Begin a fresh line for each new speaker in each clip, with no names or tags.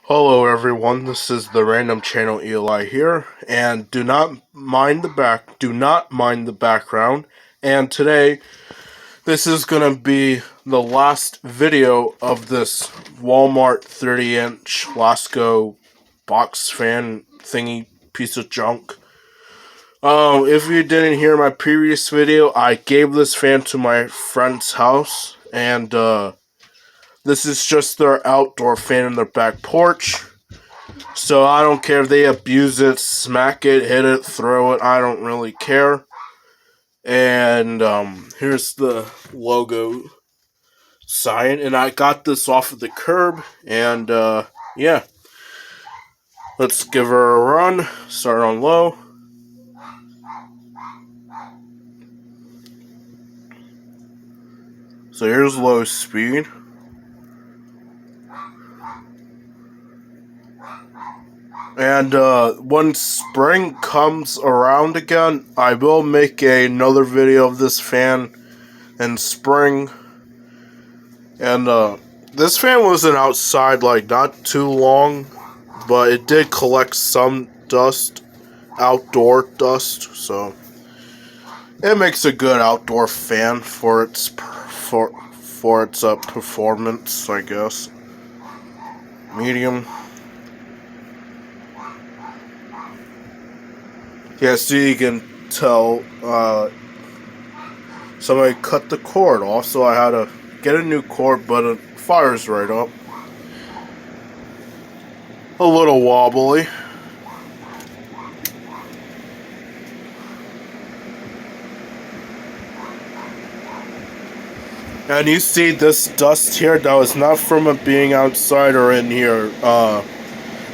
Hello everyone, this is the random channel Eli here, and do not mind the background. And today, this is gonna be the last video of this Walmart 30-inch Lasko box fan thingy piece of junk. If you didn't hear my previous video, I gave this fan to my friend's house, and this is just their outdoor fan in their back porch. So I don't care if they abuse it, smack it, hit it, throw it, I don't really care. And here's the logo sign, and I got this off of the curb, and yeah. Let's give her a run, start on low. So here's low speed. And when spring comes around again, I will make another video of this fan in spring. And this fan wasn't outside like not too long, but it did collect some dust, outdoor dust, so it makes a good outdoor fan for its performance, I guess. Medium. Yeah, so you can tell somebody cut the cord off, so I had to get a new cord, but it fires right up. A little wobbly. And you see this dust here, that was not from it being outside or in here.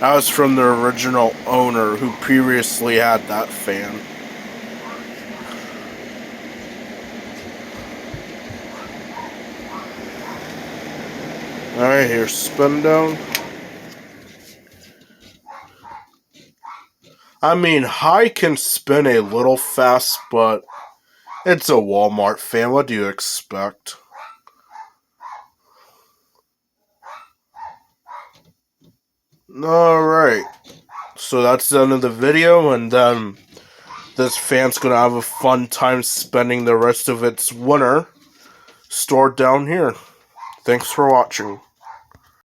That was from the original owner who previously had that fan. Alright, here's spin down. I mean, high can spin a little fast, but it's a Walmart fan. What do you expect? Alright. So that's the end of the video, and then this fan's gonna have a fun time spending the rest of its winter stored down here. Thanks for watching.